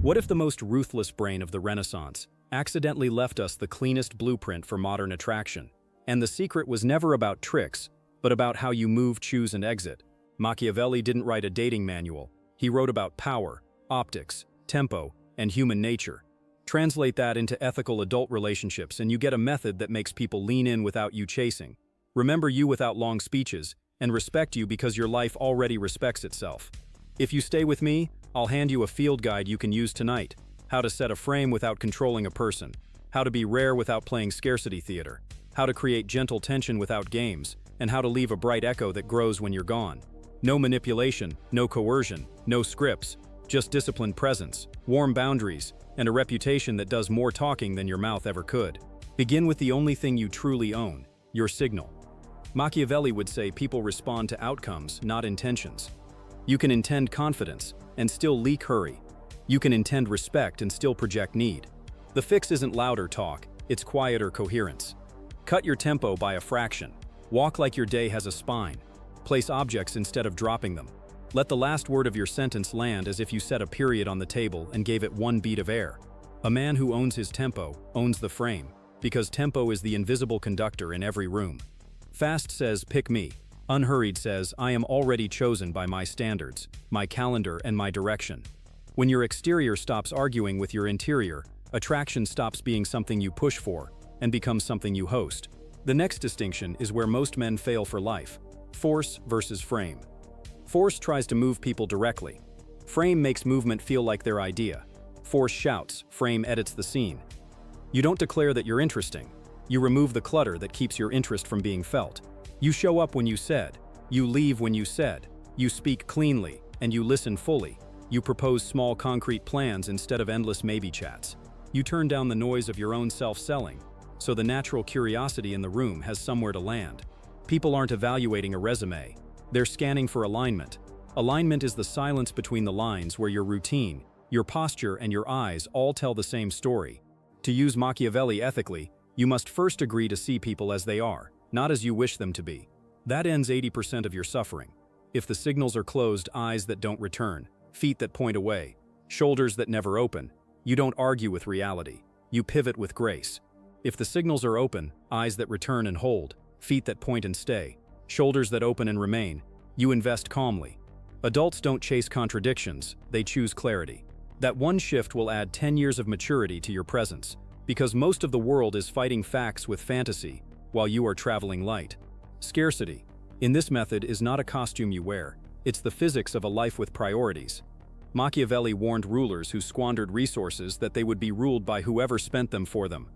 What if the most ruthless brain of the Renaissance accidentally left us the cleanest blueprint for modern attraction? And the secret was never about tricks, but about how you move, choose, and exit. Machiavelli didn't write a dating manual. He wrote about power, optics, tempo, and human nature. Translate that into ethical adult relationships and you get a method that makes people lean in without you chasing, remember you without long speeches, and respect you because your life already respects itself. If you stay with me, I'll hand you a field guide you can use tonight. How to set a frame without controlling a person. How to be rare without playing scarcity theater. How to create gentle tension without games. And how to leave a bright echo that grows when you're gone. No manipulation, no coercion, no scripts. Just disciplined presence, warm boundaries, and a reputation that does more talking than your mouth ever could. Begin with the only thing you truly own, your signal. Machiavelli would say people respond to outcomes, not intentions. You can intend confidence and still leak hurry. You can intend respect and still project need. The fix isn't louder talk, it's quieter coherence. Cut your tempo by a fraction. Walk like your day has a spine. Place objects instead of dropping them. Let the last word of your sentence land as if you set a period on the table and gave it one beat of air. A man who owns his tempo owns the frame, because tempo is the invisible conductor in every room. Fast says, pick me. Unhurried says, I am already chosen by my standards, my calendar, and my direction. When your exterior stops arguing with your interior, attraction stops being something you push for and becomes something you host. The next distinction is where most men fail for life. Force versus frame. Force tries to move people directly. Frame makes movement feel like their idea. Force shouts, frame edits the scene. You don't declare that you're interesting. You remove the clutter that keeps your interest from being felt. You show up when you said. You leave when you said. You speak cleanly, and you listen fully. You propose small concrete plans instead of endless maybe chats. You turn down the noise of your own self-selling, so the natural curiosity in the room has somewhere to land. People aren't evaluating a resume. They're scanning for alignment. Alignment is the silence between the lines where your routine, your posture, and your eyes all tell the same story. To use Machiavelli ethically, you must first agree to see people as they are, not as you wish them to be. That ends 80% of your suffering. If the signals are closed, eyes that don't return, feet that point away, shoulders that never open, you don't argue with reality. You pivot with grace. If the signals are open, eyes that return and hold, feet that point and stay, shoulders that open and remain, you invest calmly. Adults don't chase contradictions, they choose clarity. That one shift will add 10 years of maturity to your presence, because most of the world is fighting facts with fantasy, while you are traveling light. Scarcity, in this method, is not a costume you wear, it's the physics of a life with priorities. Machiavelli warned rulers who squandered resources that they would be ruled by whoever spent them for them.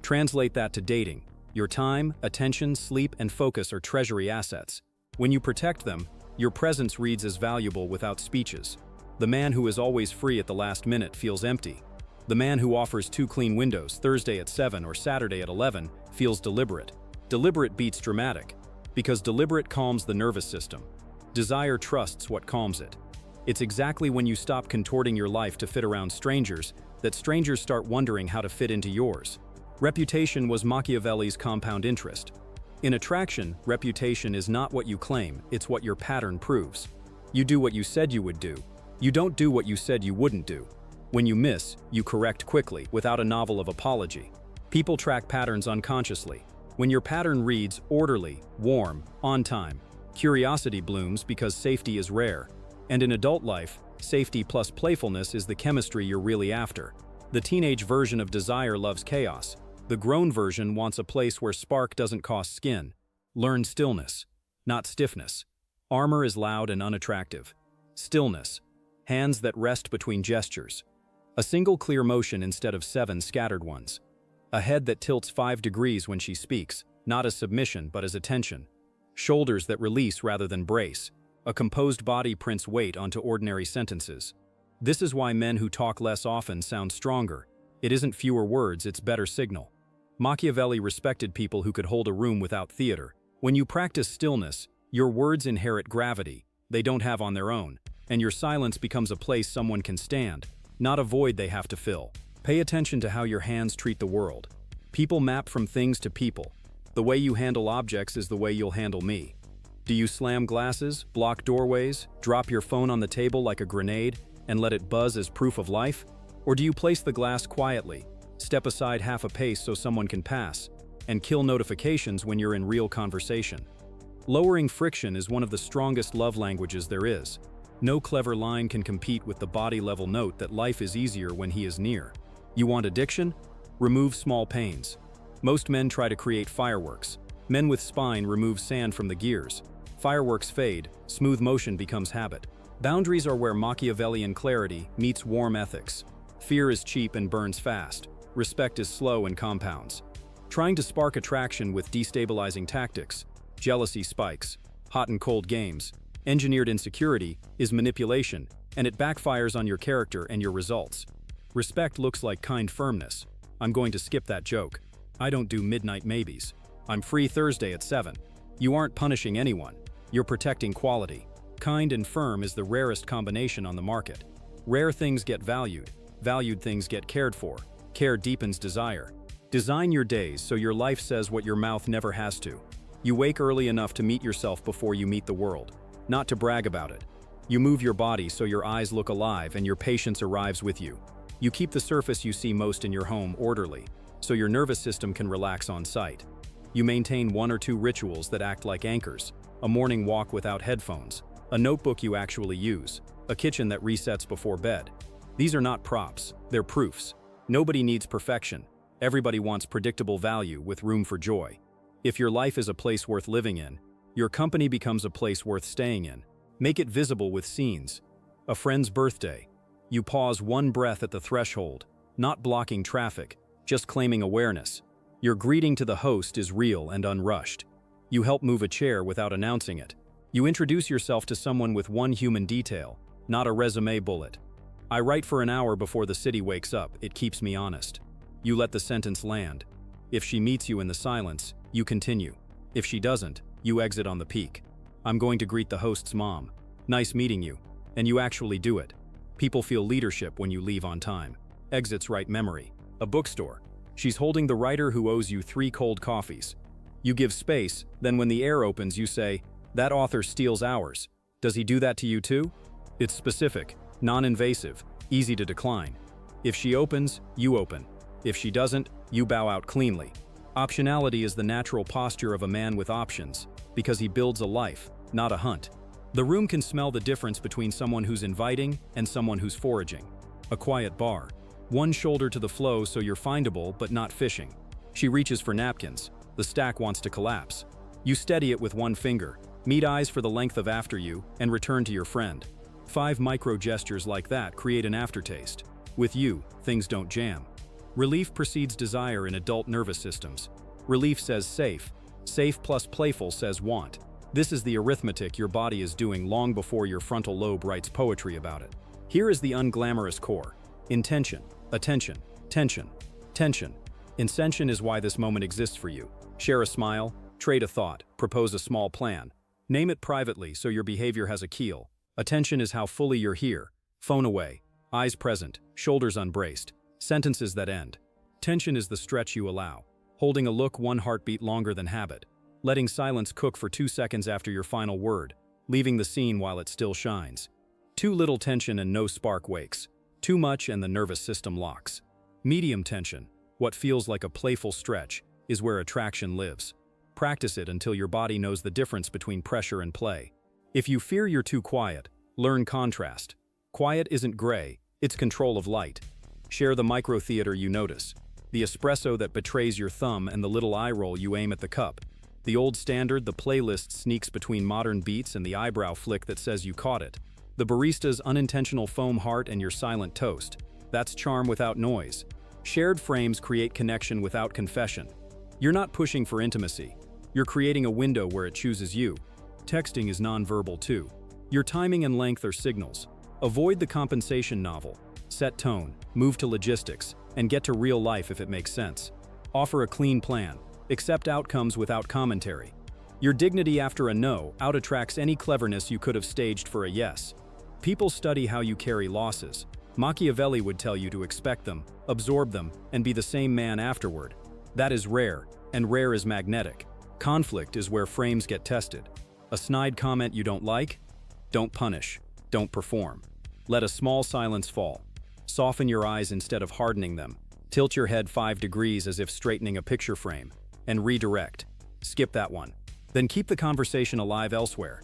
Translate that to dating. Your time, attention, sleep, and focus are treasury assets. When you protect them, your presence reads as valuable without speeches. The man who is always free at the last minute feels empty. The man who offers 2 clean windows, Thursday at 7 or Saturday at 11, feels deliberate. Deliberate beats dramatic, because deliberate calms the nervous system. Desire trusts what calms it. It's exactly when you stop contorting your life to fit around strangers that strangers start wondering how to fit into yours. Reputation was Machiavelli's compound interest. In attraction, reputation is not what you claim, it's what your pattern proves. You do what you said you would do. You don't do what you said you wouldn't do. When you miss, you correct quickly, without a novel of apology. People track patterns unconsciously. When your pattern reads orderly, warm, on time, curiosity blooms because safety is rare. And in adult life, safety plus playfulness is the chemistry you're really after. The teenage version of desire loves chaos. The grown version wants a place where spark doesn't cost skin. Learn stillness, not stiffness. Armor is loud and unattractive. Stillness, hands that rest between gestures. A single clear motion instead of 7 scattered ones. A head that tilts 5 degrees when she speaks, not as submission but as attention. Shoulders that release rather than brace. A composed body prints weight onto ordinary sentences. This is why men who talk less often sound stronger. It isn't fewer words, it's better signal. Machiavelli respected people who could hold a room without theater. When you practice stillness, your words inherit gravity they don't have on their own, and your silence becomes a place someone can stand, not a void they have to fill. Pay attention to how your hands treat the world. People map from things to people. The way you handle objects is the way you'll handle me. Do you slam glasses, block doorways, drop your phone on the table like a grenade, and let it buzz as proof of life? Or do you place the glass quietly, step aside half a pace so someone can pass, and kill notifications when you're in real conversation? Lowering friction is one of the strongest love languages there is. No clever line can compete with the body-level note that life is easier when he is near. You want addiction? Remove small pains. Most men try to create fireworks. Men with spine remove sand from the gears. Fireworks fade, smooth motion becomes habit. Boundaries are where Machiavellian clarity meets warm ethics. Fear is cheap and burns fast. Respect is slow and compounds. Trying to spark attraction with destabilizing tactics, jealousy spikes, hot and cold games, engineered insecurity is manipulation, and it backfires on your character and your results. Respect looks like kind firmness. I'm going to skip that joke. I don't do midnight maybes. I'm free Thursday at 7. You aren't punishing anyone. You're protecting quality. Kind and firm is the rarest combination on the market. Rare things get valued. Valued things get cared for. Care deepens desire. Design your days so your life says what your mouth never has to. You wake early enough to meet yourself before you meet the world, not to brag about it. You move your body so your eyes look alive and your patience arrives with you. You keep the surface you see most in your home orderly, so your nervous system can relax on sight. You maintain 1 or 2 rituals that act like anchors: a morning walk without headphones, a notebook you actually use, a kitchen that resets before bed. These are not props, they're proofs. Nobody needs perfection. Everybody wants predictable value with room for joy. If your life is a place worth living in, your company becomes a place worth staying in. Make it visible with scenes. A friend's birthday. You pause 1 breath at the threshold, not blocking traffic, just claiming awareness. Your greeting to the host is real and unrushed. You help move a chair without announcing it. You introduce yourself to someone with 1 human detail, not a resume bullet. I write for an hour before the city wakes up, it keeps me honest. You let the sentence land. If she meets you in the silence, you continue. If she doesn't, you exit on the peak. I'm going to greet the host's mom. Nice meeting you. And you actually do it. People feel leadership when you leave on time. Exits write memory. A bookstore. She's holding the writer who owes you 3 cold coffees. You give space, then when the air opens you say, "That author steals hours." Does he do that to you too? It's specific, non-invasive, easy to decline. If she opens, you open. If she doesn't, you bow out cleanly. Optionality is the natural posture of a man with options, because he builds a life, not a hunt. The room can smell the difference between someone who's inviting and someone who's foraging. A quiet bar. 1 shoulder to the flow so you're findable but not fishing. She reaches for napkins. The stack wants to collapse. You steady it with 1 finger, meet eyes for the length of after you, and return to your friend. 5 micro gestures like that create an aftertaste. With you, things don't jam. Relief precedes desire in adult nervous systems. Relief says safe. Safe plus playful says want. This is the arithmetic your body is doing long before your frontal lobe writes poetry about it. Here is the unglamorous core. Intention, attention, tension, tension. Intention is why this moment exists for you. Share a smile, trade a thought, propose a small plan. Name it privately so your behavior has a keel. Attention is how fully you're here. Phone away, eyes present, shoulders unbraced, sentences that end. Tension is the stretch you allow. Holding a look 1 heartbeat longer than habit. Letting silence cook for 2 seconds after your final word. Leaving the scene while it still shines. Too little tension and no spark wakes. Too much and the nervous system locks. Medium tension, what feels like a playful stretch, is where attraction lives. Practice it until your body knows the difference between pressure and play. If you fear you're too quiet, learn contrast. Quiet isn't gray, it's control of light. Share the micro-theater you notice. The espresso that betrays your thumb and the little eye roll you aim at the cup. The old standard, the playlist sneaks between modern beats and the eyebrow flick that says you caught it. The barista's unintentional foam heart and your silent toast. That's charm without noise. Shared frames create connection without confession. You're not pushing for intimacy. You're creating a window where it chooses you. Texting is nonverbal too. Your timing and length are signals. Avoid the compensation novel. Set tone, move to logistics, and get to real life if it makes sense. Offer a clean plan. Accept outcomes without commentary. Your dignity after a no out-attracts any cleverness you could have staged for a yes. People study how you carry losses. Machiavelli would tell you to expect them, absorb them, and be the same man afterward. That is rare, and rare is magnetic. Conflict is where frames get tested. A snide comment you don't like? Don't punish. Don't perform. Let a small silence fall. Soften your eyes instead of hardening them. Tilt your head 5 degrees as if straightening a picture frame. And redirect. Skip that one. Then keep the conversation alive elsewhere.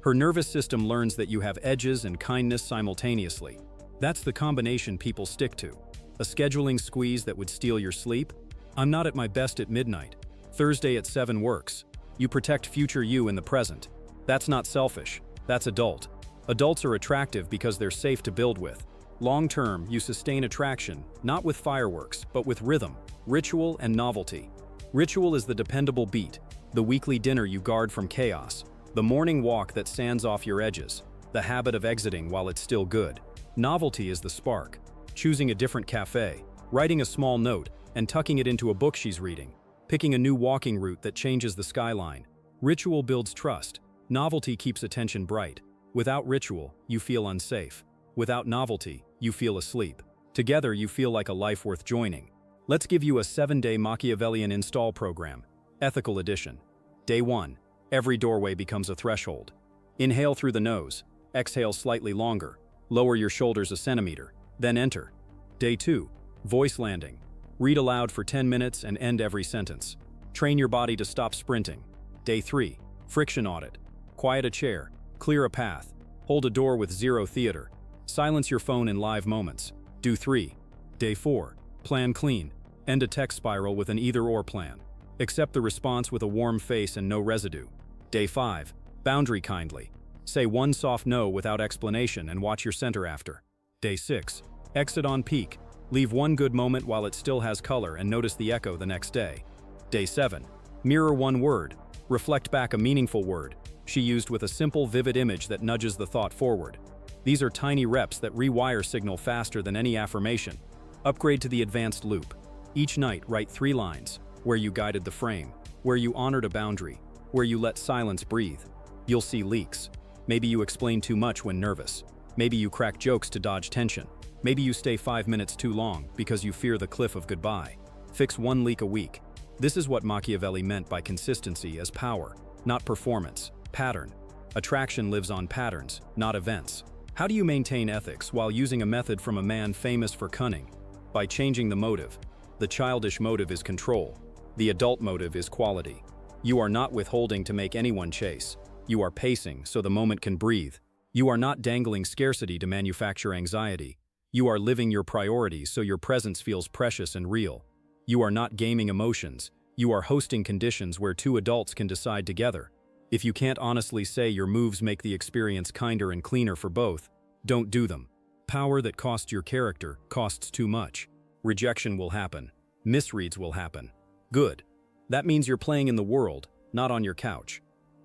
Her nervous system learns that you have edges and kindness simultaneously. That's the combination people stick to. A scheduling squeeze that would steal your sleep? I'm not at my best at midnight. Thursday at 7 works. You protect future you in the present. That's not selfish. That's adult. Adults are attractive because they're safe to build with. Long-term, you sustain attraction, not with fireworks, but with rhythm, ritual, and novelty. Ritual is the dependable beat, the weekly dinner you guard from chaos, the morning walk that sands off your edges, the habit of exiting while it's still good. Novelty is the spark, choosing a different cafe, writing a small note, and tucking it into a book she's reading, picking a new walking route that changes the skyline. Ritual builds trust. Novelty keeps attention bright. Without ritual, you feel unsafe. Without novelty, you feel asleep. Together, you feel like a life worth joining. Let's give you a 7-day Machiavellian install program. Ethical edition. Day 1. Every doorway becomes a threshold. Inhale through the nose. Exhale slightly longer. Lower your shoulders a centimeter. Then enter. Day 2. Voice landing. Read aloud for 10 minutes and end every sentence. Train your body to stop sprinting. Day 3. Friction audit. Quiet a chair. Clear a path. Hold a door with zero theater. Silence your phone in live moments. Do 3. Day 4. Plan clean. End a text spiral with an either-or plan. Accept the response with a warm face and no residue. Day 5. Boundary kindly. Say one soft no without explanation and watch your center after. Day 6. Exit on peak. Leave one good moment while it still has color and notice the echo the next day. Day 7. Mirror one word. Reflect back a meaningful word she used with a simple, vivid image that nudges the thought forward. These are tiny reps that rewire signal faster than any affirmation. Upgrade to the advanced loop. Each night, write 3 lines. Where you guided the frame. Where you honored a boundary. Where you let silence breathe. You'll see leaks. Maybe you explain too much when nervous. Maybe you crack jokes to dodge tension. Maybe you stay 5 minutes too long because you fear the cliff of goodbye. Fix one leak a week. This is what Machiavelli meant by consistency as power, not performance. Pattern. Attraction lives on patterns, not events. How do you maintain ethics while using a method from a man famous for cunning? By changing the motive. The childish motive is control. The adult motive is quality. You are not withholding to make anyone chase. You are pacing so the moment can breathe. You are not dangling scarcity to manufacture anxiety. You are living your priorities so your presence feels precious and real. You are not gaming emotions. You are hosting conditions where 2 adults can decide together. If you can't honestly say your moves make the experience kinder and cleaner for both, don't do them. Power that costs your character costs too much. Rejection will happen. Misreads will happen. Good. That means you're playing in the world, not on your couch.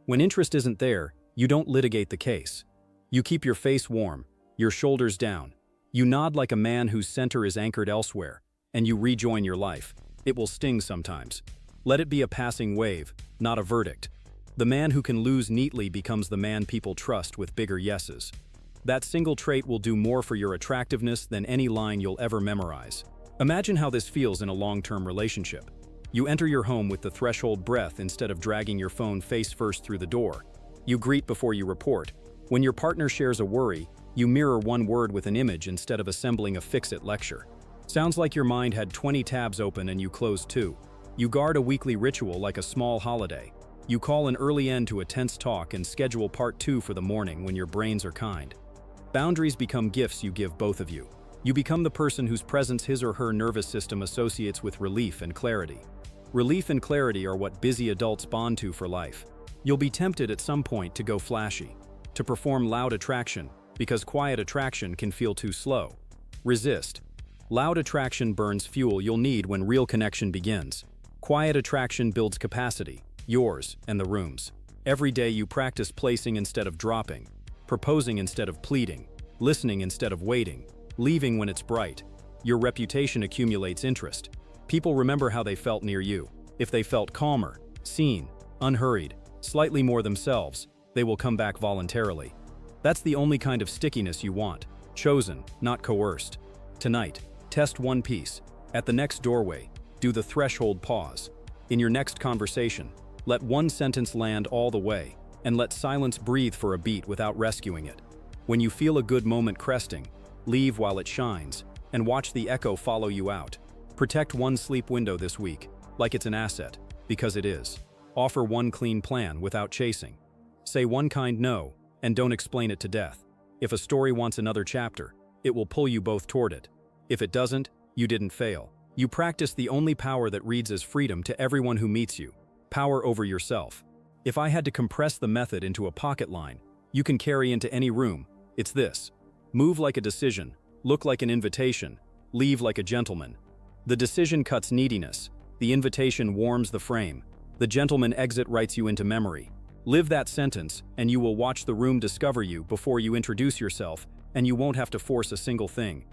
When interest isn't there, you don't litigate the case. You keep your face warm, your shoulders down. You nod like a man whose center is anchored elsewhere, and you rejoin your life. It will sting sometimes. Let it be a passing wave, not a verdict. The man who can lose neatly becomes the man people trust with bigger yeses. That single trait will do more for your attractiveness than any line you'll ever memorize. Imagine how this feels in a long-term relationship. You enter your home with the threshold breath instead of dragging your phone face first through the door. You greet before you report. When your partner shares a worry, you mirror one word with an image instead of assembling a fix-it lecture. Sounds like your mind had 20 tabs open and you closed 2. You guard a weekly ritual like a small holiday. You call an early end to a tense talk and schedule part 2 for the morning when your brains are kind. Boundaries become gifts you give both of you. You become the person whose presence his or her nervous system associates with relief and clarity. Relief and clarity are what busy adults bond to for life. You'll be tempted at some point to go flashy, to perform loud attraction, because quiet attraction can feel too slow. Resist. Loud attraction burns fuel you'll need when real connection begins. Quiet attraction builds capacity, yours and the room's. Every day you practice placing instead of dropping, proposing instead of pleading, listening instead of waiting, leaving when it's bright. Your reputation accumulates interest. People remember how they felt near you. If they felt calmer, seen, unhurried, slightly more themselves, they will come back voluntarily. That's the only kind of stickiness you want. Chosen, not coerced. Tonight, test one piece. At the next doorway, do the threshold pause. In your next conversation, let one sentence land all the way, and let silence breathe for a beat without rescuing it. When you feel a good moment cresting, leave while it shines, and watch the echo follow you out. Protect one sleep window this week, like it's an asset, because it is. Offer one clean plan without chasing. Say one kind no, and don't explain it to death. If a story wants another chapter, it will pull you both toward it. If it doesn't, you didn't fail. You practice the only power that reads as freedom to everyone who meets you, power over yourself. If I had to compress the method into a pocket line you can carry into any room, it's this. Move like a decision, look like an invitation, leave like a gentleman. The decision cuts neediness, the invitation warms the frame, the gentleman exit writes you into memory. Live that sentence, and you will watch the room discover you before you introduce yourself, and you won't have to force a single thing.